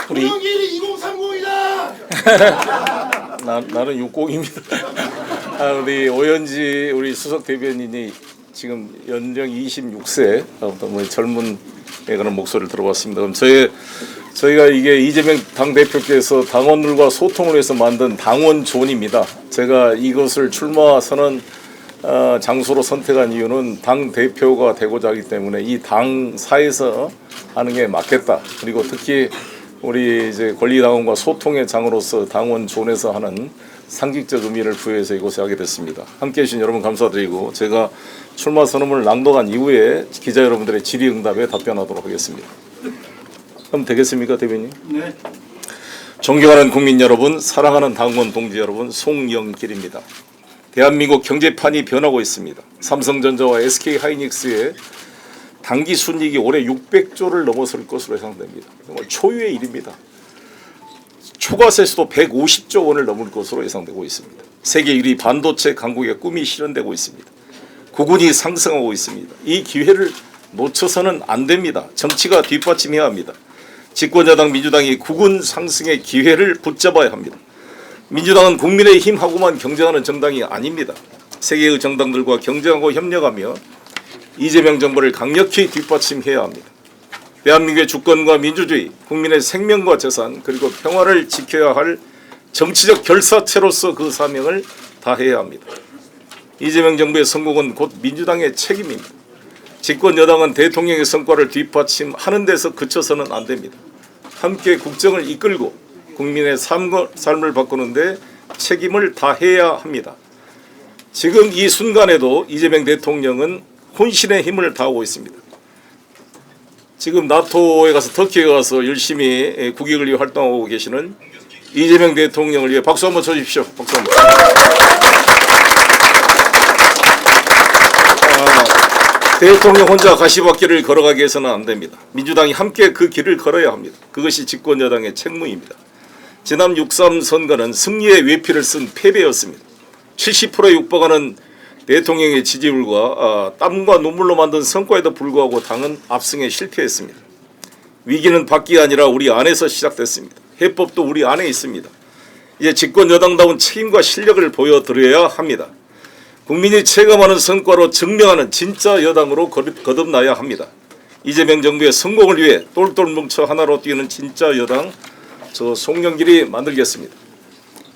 송영길이 2030이다. 나는 60입니다. 우리 오연지 우리 수석 대변인이 지금 연령 26세 뭐 젊은 그런 목소리를 들어봤습니다. 그럼 저희가 이게 이재명 당대표께서 당원들과 소통을 위해서 만든 당원존입니다. 제가 이것을 출마 선언 장소로 선택한 이유는 당대표가 되고자 하기 때문에 이 당사에서 하는 게 맞겠다. 그리고 특히 우리 이제 권리당원과 소통의 장으로서 당원존에서 하는 상징적 의미를 부여해서 이곳에 하게 됐습니다. 함께해 주신 여러분 감사드리고 제가 출마 선언을 낭독한 이후에 기자 여러분들의 질의응답에 답변하도록 하겠습니다. 그럼 되겠습니까, 대변인? 네. 존경하는 국민 여러분, 사랑하는 당원 동지 여러분, 송영길입니다. 대한민국 경제판이 변하고 있습니다. 삼성전자와 SK하이닉스의 단기 순이익이 올해 600조를 넘어설 것으로 예상됩니다. 정말 초유의 일입니다. 초과세수도 150조 원을 넘을 것으로 예상되고 있습니다. 세계 1위 반도체 강국의 꿈이 실현되고 있습니다. 국운이 상승하고 있습니다. 이 기회를 놓쳐서는 안 됩니다. 정치가 뒷받침해야 합니다. 집권여당 민주당이 국운 상승의 기회를 붙잡아야 합니다. 민주당은 국민의힘하고만 경쟁하는 정당이 아닙니다. 세계의 정당들과 경쟁하고 협력하며 이재명 정부를 강력히 뒷받침해야 합니다. 대한민국의 주권과 민주주의, 국민의 생명과 재산 그리고 평화를 지켜야 할 정치적 결사체로서 그 사명을 다해야 합니다. 이재명 정부의 성공은 곧 민주당의 책임입니다. 집권 여당은 대통령의 성과를 뒷받침하는 데서 그쳐서는 안 됩니다. 함께 국정을 이끌고 국민의 삶을 바꾸는데 책임을 다해야 합니다. 지금 이 순간에도 이재명 대통령은 혼신의 힘을 다하고 있습니다. 지금 나토에 가서 터키에 가서 열심히 국익을 위해 활동하고 계시는 이재명 대통령을 위해 박수 한번 쳐주십시오. 박수 한번. 대통령 혼자 가시밭길을 걸어가게 해서는 안 됩니다. 민주당이 함께 그 길을 걸어야 합니다. 그것이 집권 여당의 책무입니다. 지난 6.3 선거는 승리의 외피를 쓴 패배였습니다. 70%에 육박하는 대통령의 지지율과 땀과 눈물로 만든 성과에도 불구하고 당은 압승에 실패했습니다. 위기는 밖이 아니라 우리 안에서 시작됐습니다. 해법도 우리 안에 있습니다. 이제 집권 여당다운 책임과 실력을 보여드려야 합니다. 국민이 체감하는 성과로 증명하는 진짜 여당으로 거듭나야 합니다. 이재명 정부의 성공을 위해 똘똘 뭉쳐 하나로 뛰는 진짜 여당 저 송영길이 만들겠습니다.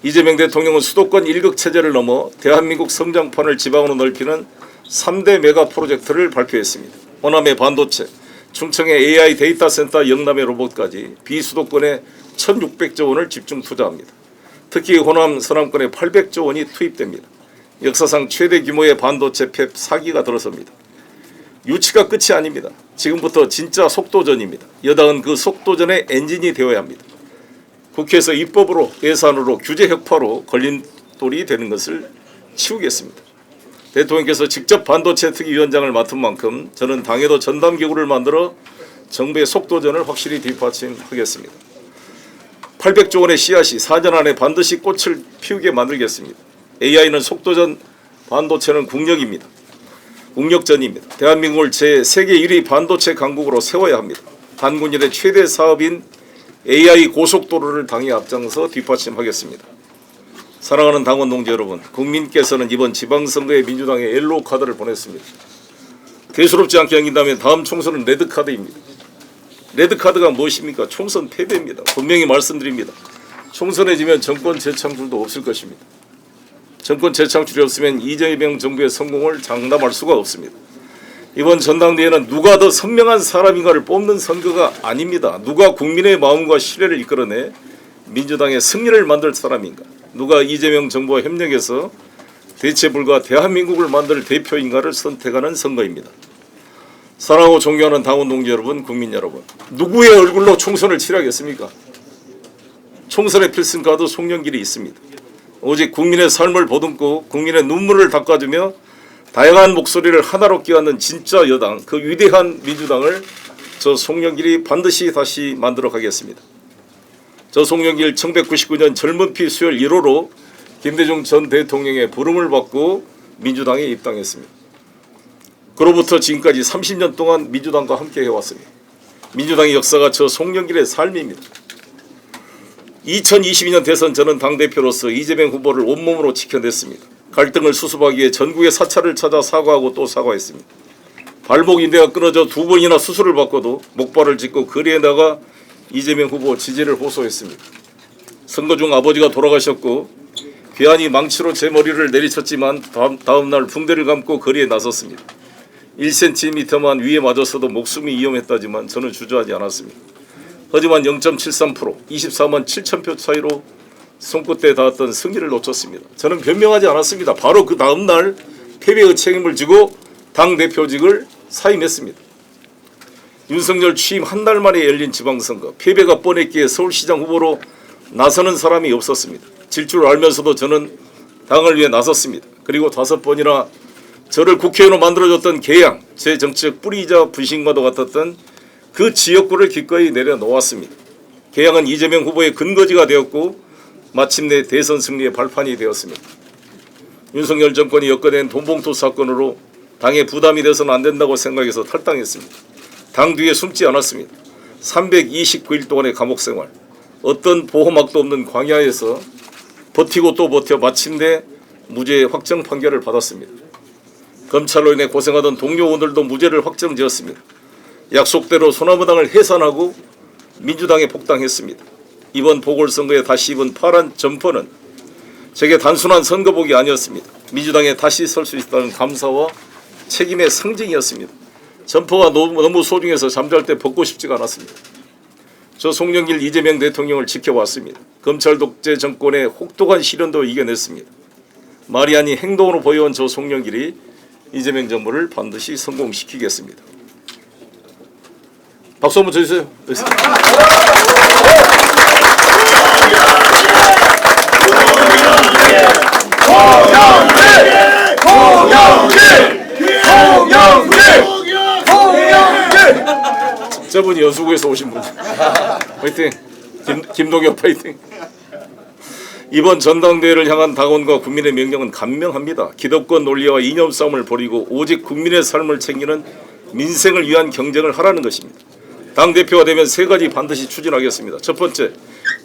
이재명 대통령은 수도권 1극 체제를 넘어 대한민국 성장판을 지방으로 넓히는 3대 메가 프로젝트를 발표했습니다. 호남의 반도체, 충청의 AI 데이터 센터, 영남의 로봇까지 비수도권에 1,600조 원을 집중 투자합니다. 특히 호남 서남권에 800조 원이 투입됩니다. 역사상 최대 규모의 반도체 팹 4기가 들어섭니다. 유치가 끝이 아닙니다. 지금부터 진짜 속도전입니다. 여당은 그 속도전의 엔진이 되어야 합니다. 국회에서 입법으로 예산으로 규제 혁파로 걸림돌이 되는 것을 치우겠습니다. 대통령께서 직접 반도체 특위위원장을 맡은 만큼 저는 당에도 전담기구를 만들어 정부의 속도전을 확실히 뒷받침하겠습니다. 800조 원의 씨앗이 4년 안에 반드시 꽃을 피우게 만들겠습니다. AI는 속도전, 반도체는 국력입니다. 국력전입니다. 대한민국을 세계 1위 반도체 강국으로 세워야 합니다. 한국인의 최대 사업인 AI 고속도로를 당이 앞장서 뒷받침하겠습니다. 사랑하는 당원 동지 여러분, 국민께서는 이번 지방선거에 민주당에 옐로우 카드를 보냈습니다. 대수롭지 않게 여긴다면 다음 총선은 레드카드입니다. 레드카드가 무엇입니까? 총선 패배입니다. 분명히 말씀드립니다. 총선에 지면 정권 재창출도 없을 것입니다. 정권 재창출이 없으면 이재명 정부의 성공을 장담할 수가 없습니다. 이번 전당대회는 누가 더 선명한 사람인가를 뽑는 선거가 아닙니다. 누가 국민의 마음과 신뢰를 이끌어내 민주당의 승리를 만들 사람인가, 누가 이재명 정부와 협력해서 대체불가 대한민국을 만들 대표인가를 선택하는 선거입니다. 사랑하고 존경하는 당원 동지 여러분, 국민 여러분, 누구의 얼굴로 총선을 치르겠습니까? 총선의 필승카드 송영길이 있습니다. 오직 국민의 삶을 보듬고 국민의 눈물을 닦아주며 다양한 목소리를 하나로 끼얹는 진짜 여당, 그 위대한 민주당을 저 송영길이 반드시 다시 만들어 가겠습니다. 저 송영길 1999년 젊은 피 수혈 1호로 김대중 전 대통령의 부름을 받고 민주당에 입당했습니다. 그로부터 지금까지 30년 동안 민주당과 함께 해왔습니다. 민주당의 역사가 저 송영길의 삶입니다. 2022년 대선 저는 당대표로서 이재명 후보를 온몸으로 지켜냈습니다. 갈등을 수습하기 위해 전국의 사찰을 찾아 사과하고 또 사과했습니다. 발목 인대가 끊어져 2번이나 수술을 받고도 목발을 짚고 거리에 나가 이재명 후보 지지를 호소했습니다. 선거 중 아버지가 돌아가셨고 괴한이 망치로 제 머리를 내리쳤지만 다음 날 붕대를 감고 거리에 나섰습니다. 1cm만 위에 맞았어도 목숨이 위험했다지만 저는 주저하지 않았습니다. 하지만 0.73%, 24만 7천 표 차이로 손끝에 닿았던 승리를 놓쳤습니다. 저는 변명하지 않았습니다. 바로 그 다음 날 패배의 책임을 지고 당대표직을 사임했습니다. 윤석열 취임 한 달 만에 열린 지방선거, 패배가 뻔했기에 서울시장 후보로 나서는 사람이 없었습니다. 질 줄 알면서도 저는 당을 위해 나섰습니다. 그리고 5번이나 저를 국회의원으로 만들어줬던 계양, 제 정치적 뿌리이자 부신과도 같았던 그 지역구를 기꺼이 내려놓았습니다. 계양은 이재명 후보의 근거지가 되었고 마침내 대선 승리의 발판이 되었습니다. 윤석열 정권이 엮어낸 돈봉투 사건으로 당에 부담이 돼서는 안 된다고 생각해서 탈당했습니다. 당 뒤에 숨지 않았습니다. 329일 동안의 감옥 생활, 어떤 보호막도 없는 광야에서 버티고 또 버텨 마침내 무죄 확정 판결을 받았습니다. 검찰로 인해 고생하던 동료원들도 무죄를 확정지었습니다. 약속대로 소나무당을 해산하고 민주당에 복당했습니다. 이번 보궐선거에 다시 입은 파란 점퍼는 제게 단순한 선거복이 아니었습니다. 민주당에 다시 설 수 있다는 감사와 책임의 상징이었습니다. 점퍼가 너무 소중해서 잠잘 때 벗고 싶지가 않았습니다. 저 송영길 이재명 대통령을 지켜왔습니다. 검찰 독재 정권의 혹독한 시련도 이겨냈습니다. 말이 아닌 행동으로 보여온 저 송영길이 이재명 정부를 반드시 성공시키겠습니다. 박수 한번 쳐주세요. 저분이 연수구에서 오신 분. 파이팅. 김동엽 파이팅. 이번 전당대회를 향한 당원과 국민의 명령은 간명합니다. 기득권 논리와 이념 싸움을 벌이고 오직 국민의 삶을 챙기는 민생을 위한 경쟁을 하라는 것입니다. 당대표가 되면 3가지 반드시 추진하겠습니다. 첫 번째,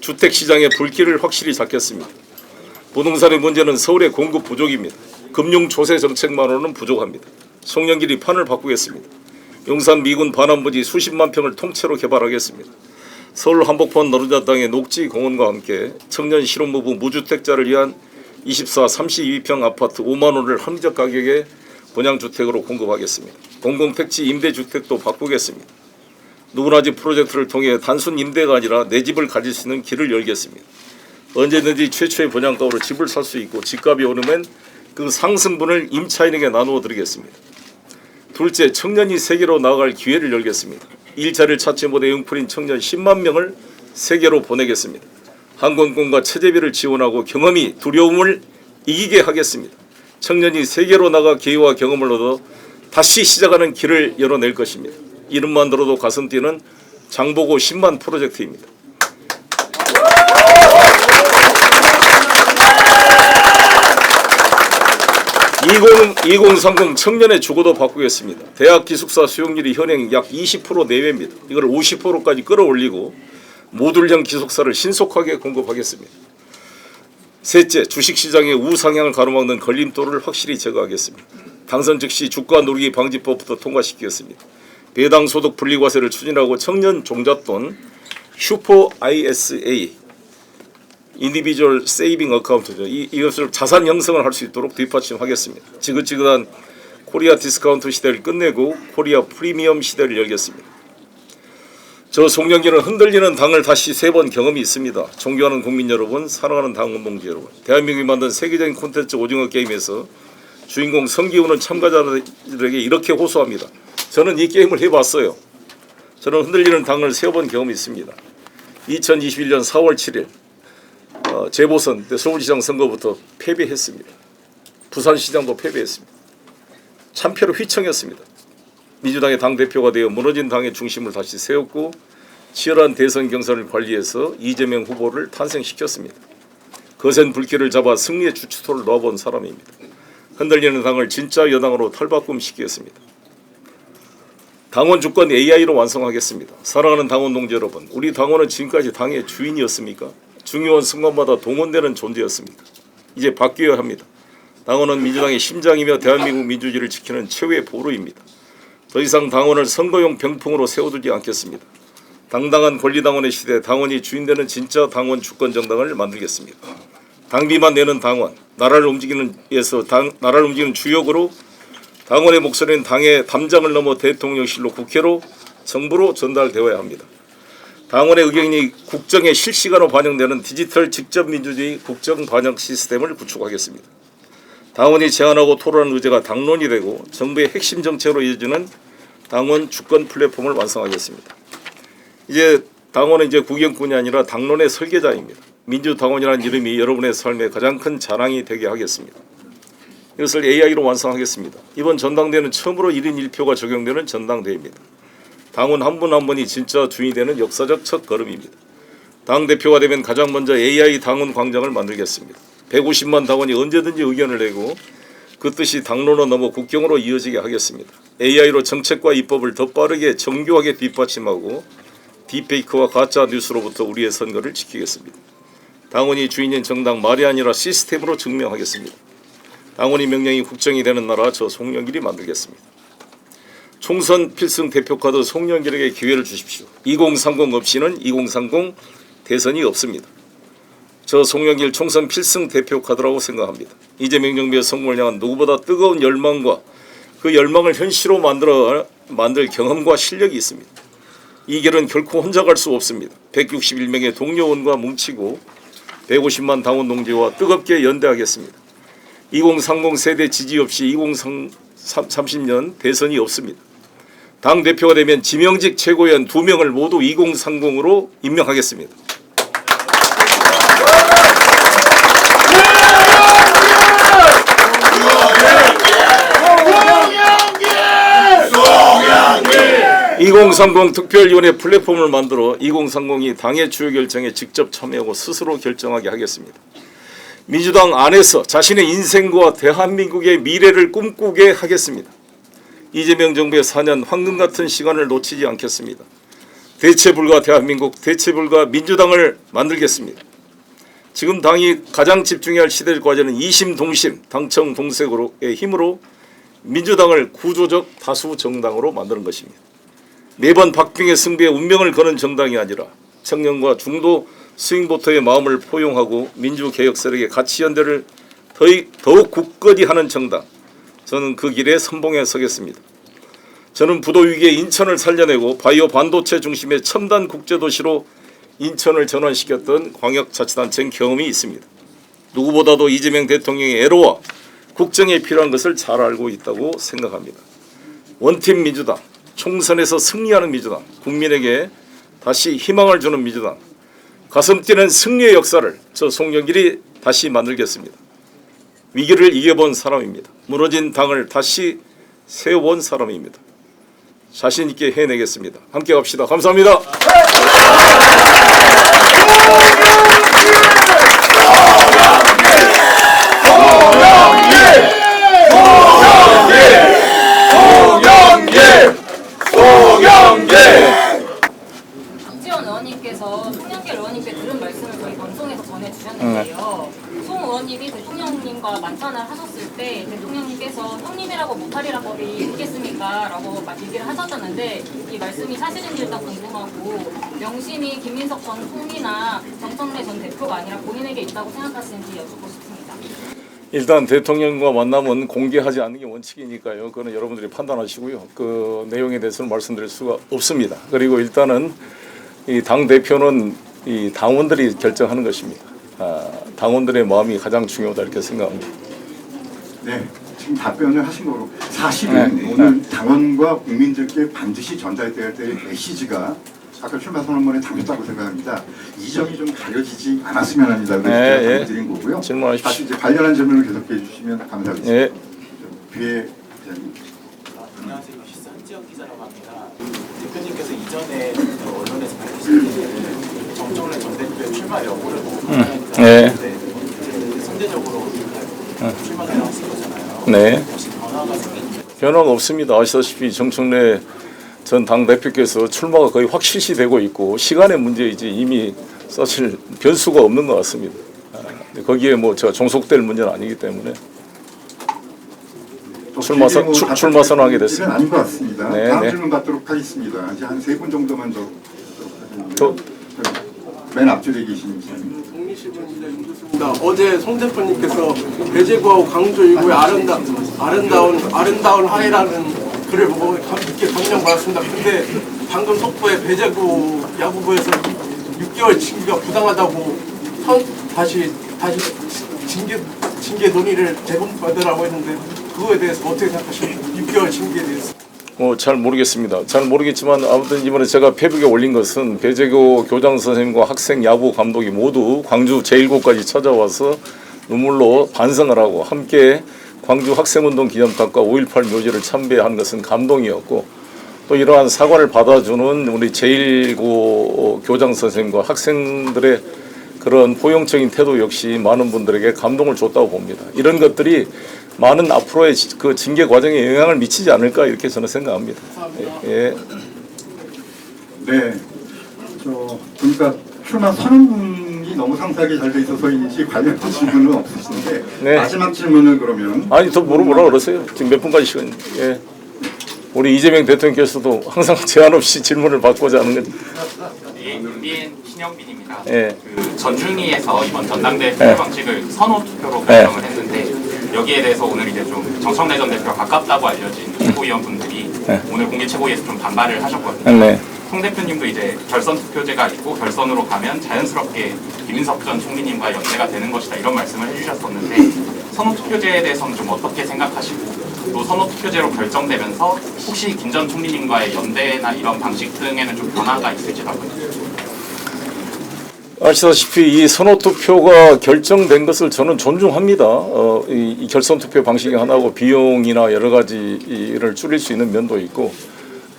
주택시장의 불길을 확실히 잡겠습니다. 부동산의 문제는 서울의 공급 부족입니다. 금융 조세 정책만으로는 부족합니다. 송영길이 판을 바꾸겠습니다. 용산 미군 반환부지 수십만 평을 통째로 개발하겠습니다. 서울 한복판 노른자땅의 녹지공원과 함께 청년 실업부부 무주택자를 위한 24, 32평 아파트 5만 원을 합리적 가격에 분양주택으로 공급하겠습니다. 공공택지 임대주택도 바꾸겠습니다. 누구나 집 프로젝트를 통해 단순 임대가 아니라 내 집을 가질 수 있는 길을 열겠습니다. 언제든지 최초의 분양가로 집을 살 수 있고 집값이 오르면 그 상승분을 임차인에게 나누어 드리겠습니다. 둘째, 청년이 세계로 나아갈 기회를 열겠습니다. 일자리를 찾지 못해 웅크린 청년 10만 명을 세계로 보내겠습니다. 항공권과 체재비를 지원하고 경험이 두려움을 이기게 하겠습니다. 청년이 세계로 나가 기회와 경험을 얻어 다시 시작하는 길을 열어낼 것입니다. 이름만 들어도 가슴 뛰는 장보고 10만 프로젝트입니다. 2030 청년의 주거도 바꾸겠습니다. 대학 기숙사 수용률이 현행 약 20% 내외입니다. 이걸 50%까지 끌어올리고 모듈형 기숙사를 신속하게 공급하겠습니다. 셋째, 주식시장의 우상향을 가로막는 걸림돌을 확실히 제거하겠습니다. 당선 즉시 주가 누르기 방지법부터 통과시키겠습니다. 배당소득 분리과세를 추진하고 청년 종잣돈 슈퍼 ISA 인디비주얼 세이빙 어카운트죠. 이것을 자산 형성을 할 수 있도록 뒷받침하겠습니다. 지긋지긋한 코리아 디스카운트 시대를 끝내고 코리아 프리미엄 시대를 열겠습니다. 저 송영길은 흔들리는 당을 다시 3번 경험이 있습니다. 존경하는 국민 여러분, 사랑하는 당원 동지 여러분, 대한민국이 만든 세계적인 콘텐츠 오징어 게임에서 주인공 성기훈은 참가자들에게 이렇게 호소합니다. 저는 이 게임을 해봤어요. 저는 흔들리는 당을 3번 경험이 있습니다. 2021년 4월 7일 재보선 때 서울시장 선거부터 패배했습니다. 부산시장도 패배했습니다. 참패로 휘청했습니다. 민주당의 당대표가 되어 무너진 당의 중심을 다시 세웠고 치열한 대선 경선을 관리해서 이재명 후보를 탄생시켰습니다. 거센 불길을 잡아 승리의 주춧돌을 놓아본 사람입니다. 흔들리는 당을 진짜 여당으로 탈바꿈시키겠습니다. 당원 주권 AI로 완성하겠습니다. 사랑하는 당원 동지 여러분, 우리 당원은 지금까지 당의 주인이었습니까? 중요한 순간마다 동원되는 존재였습니다. 이제 바뀌어야 합니다. 당원은 민주당의 심장이며 대한민국 민주주의를 지키는 최후의 보루입니다. 더 이상 당원을 선거용 병풍으로 세워두지 않겠습니다. 당당한 권리당원의 시대에 당원이 주인되는 진짜 당원 주권정당을 만들겠습니다. 당비만 내는 당원, 나라를 움직이는 주역으로 당원의 목소리는 당의 담장을 넘어 대통령실로 국회로 정부로 전달되어야 합니다. 당원의 의견이 국정에 실시간으로 반영되는 디지털 직접 민주주의 국정 반영 시스템을 구축하겠습니다. 당원이 제안하고 토론한 의제가 당론이 되고 정부의 핵심 정책으로 이어지는 당원 주권 플랫폼을 완성하겠습니다. 이제 당원은 이제 구경꾼이 아니라 당론의 설계자입니다. 민주당원이라는 이름이 여러분의 삶의 가장 큰 자랑이 되게 하겠습니다. 이것을 AI로 완성하겠습니다. 이번 전당대회는 처음으로 1인 1표가 적용되는 전당대회입니다. 당원 한 분 한 분이 진짜 주인이 되는 역사적 첫 걸음입니다. 당대표가 되면 가장 먼저 AI 당원 광장을 만들겠습니다. 150만 당원이 언제든지 의견을 내고 그 뜻이 당론으로 넘어 국경으로 이어지게 하겠습니다. AI로 정책과 입법을 더 빠르게 정교하게 뒷받침하고 딥페이크와 가짜 뉴스로부터 우리의 선거를 지키겠습니다. 당원이 주인인 정당 말이 아니라 시스템으로 증명하겠습니다. 당원이 명령이 국정이 되는 나라 저 송영길이 만들겠습니다. 총선 필승 대표카드 송영길에게 기회를 주십시오. 2030 없이는 2030 대선이 없습니다. 저 송영길 총선 필승 대표카드라고 생각합니다. 이재명 정부의 성공을 향한 누구보다 뜨거운 열망과 그 열망을 현실로 만들 경험과 실력이 있습니다. 이 길은 결코 혼자 갈 수 없습니다. 161명의 동료원과 뭉치고 150만 당원 동지와 뜨겁게 연대하겠습니다. 2030 세대 지지 없이 2030년 대선이 없습니다. 당대표가 되면 지명직 최고위원 2명을 모두 2030으로 임명하겠습니다. (2030) 특별위원회 플랫폼을 만들어 2030이 당의 주요 결정에 직접 참여하고 스스로 결정하게 하겠습니다. 민주당 안에서 자신의 인생과 대한민국의 미래를 꿈꾸게 하겠습니다. 이재명 정부의 4년 황금 같은 시간을 놓치지 않겠습니다. 대체불가 대한민국, 대체불가 민주당을 만들겠습니다. 지금 당이 가장 집중해야 할 시대 과제는 이심동심, 당청동색의 힘으로 민주당을 구조적 다수 정당으로 만드는 것입니다. 매번 박빙의 승부에 운명을 거는 정당이 아니라 청년과 중도 스윙보터의 마음을 포용하고 민주개혁 세력의 가치연대를 더욱 굳건히 하는 정당. 저는 그 길에 선봉에 서겠습니다. 저는 부도위기에 인천을 살려내고 바이오 반도체 중심의 첨단 국제도시로 인천을 전환시켰던 광역자치단체 경험이 있습니다. 누구보다도 이재명 대통령의 애로와 국정에 필요한 것을 잘 알고 있다고 생각합니다. 원팀 민주당, 총선에서 승리하는 민주당, 국민에게 다시 희망을 주는 민주당, 가슴 뛰는 승리의 역사를 저 송영길이 다시 만들겠습니다. 위기를 이겨본 사람입니다. 무너진 당을 다시 세워본 사람입니다. 자신 있게 해내겠습니다. 함께 갑시다. 감사합니다. 박지원 의원님께서 송영길 의원님께 들은 말씀을 저희 방송에서 전해주셨는데요. 송 의원님이 대통령님과 만찬을 하셨을 때 대통령님께서 형님이라고 못하리란 법이 있겠습니까? 라고 막 얘기를 하셨었는데 이 말씀이 사실인지 일단 궁금하고 명심이 김민석 전 총리나 정청래 전 대표가 아니라 본인에게 있다고 생각하시는지 여쭙고 싶습니다. 일단 대통령과 만남은 공개하지 않는 게 원칙이니까요. 그거는 여러분들이 판단하시고요. 그 내용에 대해서는 말씀드릴 수가 없습니다. 그리고 일단은 이 당 대표는 이 당원들이 결정하는 것입니다. 당원들의 마음이 가장 중요하다 이렇게 생각합니다. 네, 지금 답변을 하신 거로 사실은 오늘 당원과 국민들께 반드시 전달돼야 될 메시지가 아까 출마 선언문에 담겼다고 생각합니다. 이 점이 좀 가려지지 않았으면 합니다. 그래서 제가 드린 거고요. 질문하십시오. 다시 이제 관련한 질문을 계속해 주시면 감사하겠습니다. 예. 뒤에 기자님. 안녕하세요. 시사 한지영 기자라고 합니다. 대표님께서 이전에 언론에서 밝히신 게 정청래 전 대표의 출마 여부를 보고 판단했는데 선제적으로 출마를 하신 거잖아요. 네. 혹시 변화가 생긴지? 변화가 없습니다. 아시다시피 정청래 전 당대표께서 출마가 거의 확실시되고 있고 시간의 문제이지 이미 사실 변수가 없는 것 같습니다. 거기에 뭐 제가 종속될 문제는 아니기 때문에 출마 선언하게 됐습니다. 아닌 것 같습니다. 네, 다음 네. 질문 받도록 하겠습니다. 이제 한 3분 정도만 더. 맨 앞줄에 계신 분. 어제 송 대표님께서 배제구하고 광주 일구의 아름다운 하이라는 글을 보고 깊게 감명받았습니다. 근데 방금 속보에 배제구 야구부에서 6개월 징계가 부당하다고 다시 징계 논의를 재검토하더라고 했는데 그거에 대해서 어떻게 생각하십니까? 6개월 징계에 대해서. 잘 모르겠습니다. 잘 모르겠지만 아무튼 이번에 제가 페북에 올린 것은 배재교 교장 선생님과 학생 야구 감독이 모두 광주 제1고까지 찾아와서 눈물로 반성을 하고 함께 광주 학생운동 기념탑과 5.18 묘지를 참배한 것은 감동이었고 또 이러한 사과를 받아주는 우리 제1고 교장 선생님과 학생들의 그런 포용적인 태도 역시 많은 분들에게 감동을 줬다고 봅니다. 이런 것들이 많은 앞으로의 그 징계 과정에 영향을 미치지 않을까 이렇게 저는 생각합니다. 예. 네. 그러니까 출마 선언문이 너무 상세하게 잘 돼 있어서인지 관련된 질문은 없으신데 네. 마지막 질문을 그러면 아니 더 물어보라 그러세요. 지금 몇 분까지 시간. 예. 우리 이재명 대통령께서도 항상 제한 없이 질문을 받고자 하는 건. 윤비엔 신영빈입니다. 예. 그 전중위에서 이번 전당대회 투표 방식을 선호 투표로 결정을 했는데 여기에 대해서 오늘 이제 좀 정청래 전 대표가 가깝다고 알려진 최고위원분들이 오늘 공개 최고위에서 좀 반발을 하셨거든요. 네. 송 대표님도 이제 결선 투표제가 있고 결선으로 가면 자연스럽게 김인석 전 총리님과 연대가 되는 것이다 이런 말씀을 해주셨었는데 선호 투표제에 대해서는 좀 어떻게 생각하시고 또 선호 투표제로 결정되면서 혹시 김 전 총리님과의 연대나 이런 방식 등에는 좀 변화가 있을지도 하고요. 아시다시피 이 선호투표가 결정된 것을 저는 존중합니다. 이 결선투표 방식이 하나고 비용이나 여러 가지를 줄일 수 있는 면도 있고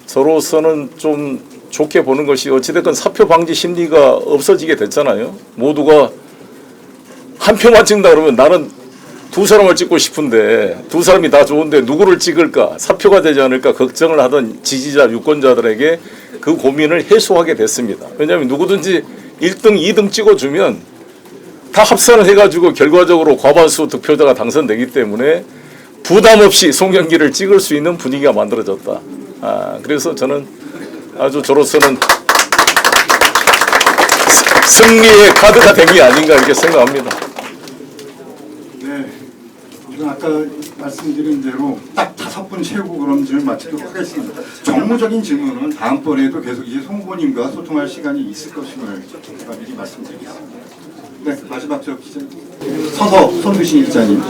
저로서는 좀 좋게 보는 것이 어찌됐건 사표 방지 심리가 없어지게 됐잖아요. 모두가 한 표만 찍는다 그러면 나는 두 사람을 찍고 싶은데 두 사람이 다 좋은데 누구를 찍을까 사표가 되지 않을까 걱정을 하던 지지자 유권자들에게 그 고민을 해소하게 됐습니다. 왜냐하면 누구든지 1등, 2등 찍어주면 다 합산을 해가지고 결과적으로 과반수 득표자가 당선되기 때문에 부담 없이 송영길을 찍을 수 있는 분위기가 만들어졌다. 그래서 저는 아주 저로서는 승리의 카드가 된 게 아닌가 이렇게 생각합니다. 네. 저는 아까 말씀드린 대로 딱 5분 채우고 그럼 질문 마치도록 하겠습니다. 정무적인 질문은 다음번에도 계속 이제 송 후보님과 소통할 시간이 있을 것임을 미리 말씀드리겠습니다. 네, 마지막 기자님. 서서 손두신 기자님.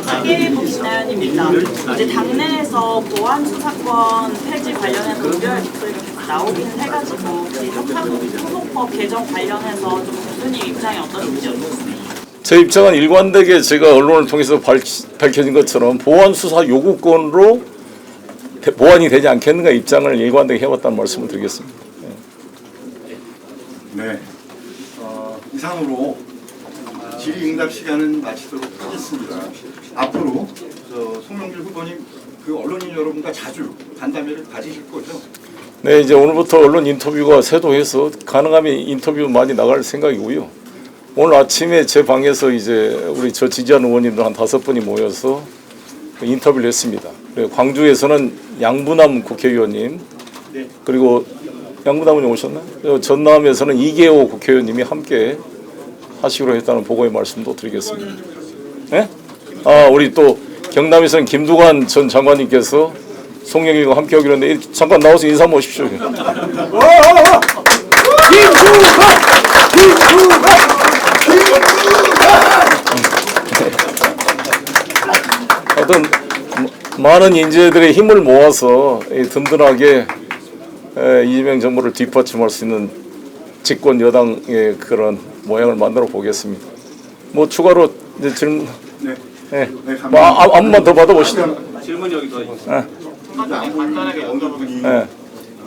박예복 기자님입니다. 이제 당내에서 보안 수사권 폐지 관련해서 우려의 목소리가 계속 나오기는 해가지고 혹시 형사소송법 개정 관련해서 좀 교수님 입장이 어떠신지 여쭙습니다. 제 입장은 일관되게 제가 언론을 통해서 밝혀진 것처럼 보안 수사 요구권으로 보완이 되지 않겠는가 입장을 일관되게 해왔다는 말씀을 드리겠습니다. 네. 이상으로 질의응답 시간은 마치도록 하겠습니다. 앞으로 송영길 후보님 그 언론인 여러분과 자주 간담회를 가지실 거죠? 네, 이제 오늘부터 언론 인터뷰가 쇄도해서 가능하면 인터뷰 많이 나갈 생각이고요. 오늘 아침에 제 방에서 이제 우리 저 지지하는 의원님들 한 5분이 모여서 인터뷰를 했습니다. 그리고 광주에서는 양부남 국회의원님, 그리고 양부남 의원님 오셨나요? 그리고 전남에서는 이계호 국회의원님이 함께 하시기로 했다는 보고의 말씀도 드리겠습니다. 네? 우리 또 경남에서는 김두관 전 장관님께서 송영길과 함께 하기로 했는데 잠깐 나와서 인사 한번 오십시오. 하여튼 많은 인재들의 힘을 모아서 든든하게 이재명 정부를 뒷받침할 수 있는 집권 여당의 그런 모양을 만들어 보겠습니다. 뭐 추가로 이제 질문, 네. 네. 네, 뭐 한 번만 더 받아보시죠. 질문 여기 더 네. 간단하게 여쭤보겠습니다. 네.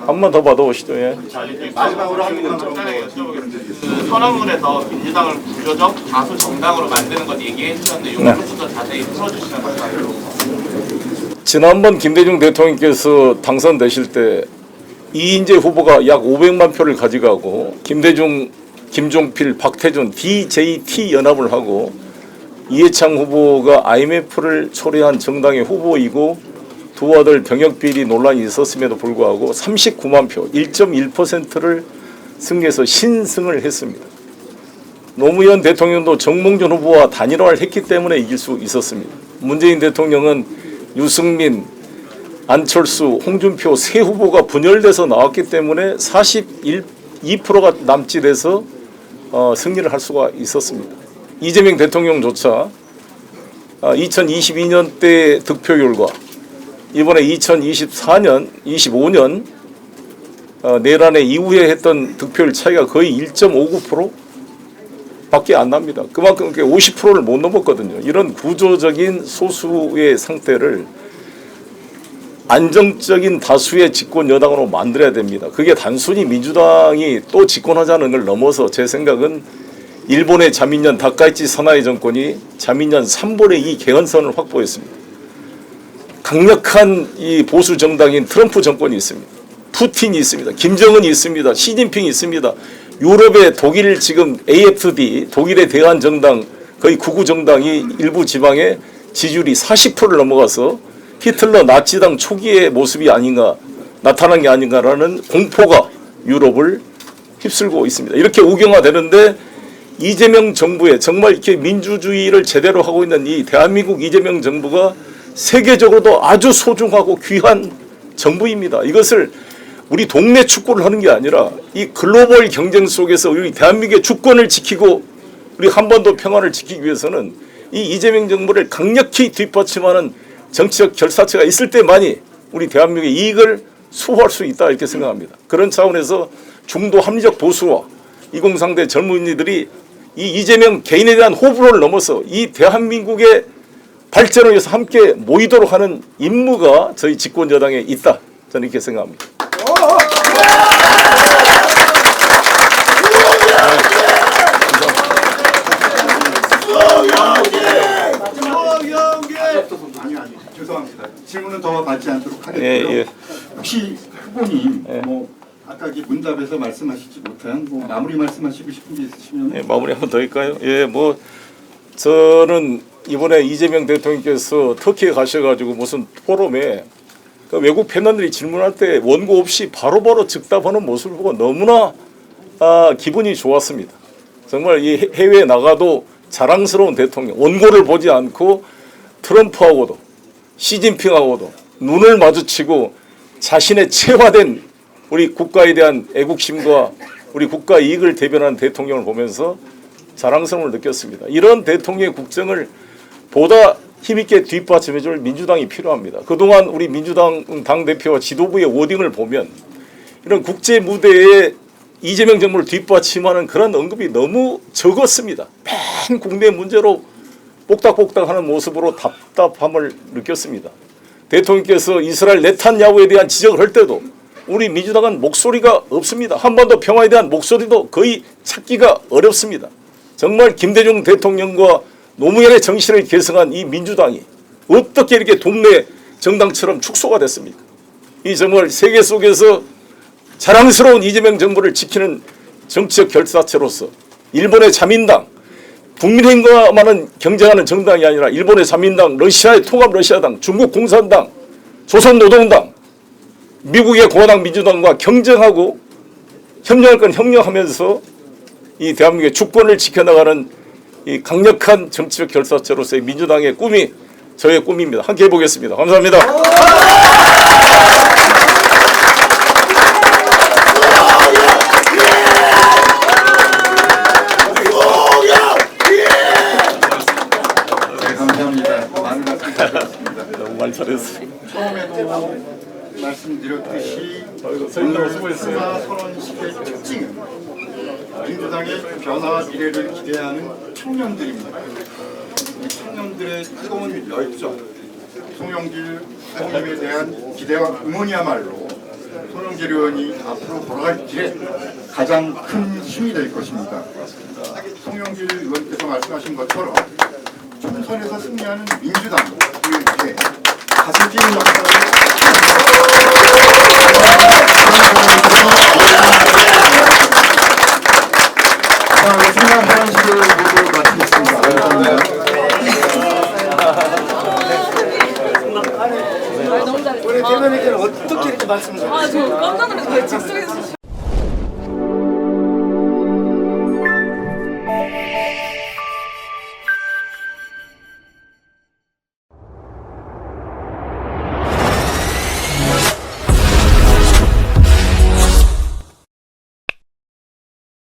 한 번 더 받아보시죠. 예. 마지막으로 한 분만 더 그 선언문에서 민주당을 구조적 다수 정당으로 만드는 것 얘기해 주셨는데 이 부분부터 자세히 풀어주시면 감사해요. 지난번 김대중 대통령께서 당선되실 때 이인재 후보가 약 500만 표를 가져가고 김대중 김종필, 박태준, DJT 연합을 하고 이해창 후보가 IMF를 초래한 정당의 후보이고 두 아들 병역비리 논란이 있었음에도 불구하고 39만 표, 1.1%를 승리해서 신승을 했습니다. 노무현 대통령도 정몽준 후보와 단일화를 했기 때문에 이길 수 있었습니다. 문재인 대통령은 유승민, 안철수, 홍준표 세 후보가 분열돼서 나왔기 때문에 42%가 남짓해서 승리를 할 수가 있었습니다. 이재명 대통령조차 2022년 때 득표율과 이번에 2024년, 25년 내란의 이후에 했던 득표율 차이가 거의 1.59% 밖에 안 납니다. 그만큼 50%를 못 넘었거든요. 이런 구조적인 소수의 상태를 안정적인 다수의 집권 여당으로 만들어야 됩니다. 그게 단순히 민주당이 또 집권하자는 걸 넘어서 제 생각은 일본의 자민련 다카이치 사나이 정권이 자민련 3분의 2 개헌선을 확보했습니다. 강력한 이 보수 정당인 트럼프 정권이 있습니다. 푸틴이 있습니다. 김정은이 있습니다. 시진핑이 있습니다. 유럽의 독일 지금 AfD 독일의 대한 정당 거의 극우 정당이 일부 지방에 지지율이 40%를 넘어가서 히틀러 나치당 초기의 모습이 아닌가 나타난 게 아닌가라는 공포가 유럽을 휩쓸고 있습니다. 이렇게 우경화되는데 이재명 정부에 정말 이렇게 민주주의를 제대로 하고 있는 이 대한민국 이재명 정부가 세계적으로도 아주 소중하고 귀한 정부입니다. 이것을 우리 동네 축구를 하는 게 아니라 이 글로벌 경쟁 속에서 우리 대한민국의 주권을 지키고 우리 한반도 평화를 지키기 위해서는 이 이재명 정부를 강력히 뒷받침하는 정치적 결사체가 있을 때만이 우리 대한민국의 이익을 수호할 수 있다 이렇게 생각합니다. 그런 차원에서 중도 합리적 보수와 2030대 젊은이들이 이 이재명 개인에 대한 호불호를 넘어서 이 대한민국의 발전을 위해서 함께 모이도록 하는 임무가 저희 집권 여당에 있다. 저는 이렇게 생각합니다. 아니 죄송합니다. 질문은 더 받지 않도록 하겠고요. 혹시 후보님 뭐 아까 문답에서 말씀하시지 못한 뭐 마무리 말씀하시고 싶은 게 있으시면 마무리 한번 더 할까요? 뭐 저는 이번에 이재명 대통령께서 터키에 가셔가지고 무슨 포럼에 그 외국 패널들이 질문할 때 원고 없이 바로바로 즉답하는 모습을 보고 너무나 기분이 좋았습니다. 정말 이 해외에 나가도 자랑스러운 대통령, 원고를 보지 않고 트럼프하고도 시진핑하고도 눈을 마주치고 자신의 체화된 우리 국가에 대한 애국심과 우리 국가 이익을 대변하는 대통령을 보면서 자랑스러움을 느꼈습니다. 이런 대통령의 국정을 보다 힘있게 뒷받침해줄 민주당이 필요합니다. 그동안 우리 민주당 당대표와 지도부의 워딩을 보면 이런 국제 무대에 이재명 정부를 뒷받침하는 그런 언급이 너무 적었습니다. 맨 국내 문제로 뽁닥뽁닥하는 모습으로 답답함을 느꼈습니다. 대통령께서 이스라엘 네탄야후에 대한 지적을 할 때도 우리 민주당은 목소리가 없습니다. 한반도 평화에 대한 목소리도 거의 찾기가 어렵습니다. 정말 김대중 대통령과 노무현의 정신을 계승한 이 민주당이 어떻게 이렇게 동네 정당처럼 축소가 됐습니까? 이 정말 세계 속에서 자랑스러운 이재명 정부를 지키는 정치적 결사체로서 일본의 자민당, 국민의힘과만은 경쟁하는 정당이 아니라 일본의 자민당, 러시아의 통합 러시아당, 중국 공산당, 조선노동당, 미국의 공화당 민주당과 경쟁하고 협력할 건 협력하면서 이 대한민국의 주권을 지켜나가는 이 강력한 정치적 결사체로서의 민주당의 꿈이 저의 꿈입니다. 함께 해보겠습니다. 감사합니다. 감사합니다. 많은 말씀 드렸습니다. 너무 말 잘했어요. 처음에도 말씀드렸듯이 오늘 출마 선언식의 특징은 민주당의 변화와 미래를 기대하는 청년들입니다. 이 청년들의 뜨거운 열정, 송영길 후보님에 대한 기대와 응원이야말로 송영길 의원이 앞으로 걸어갈 길에 가장 큰 힘이 될 것입니다. 송영길 의원께서 말씀하신 것처럼 총선에서 승리하는 민주당을 위해 가슴 뛰는 역할을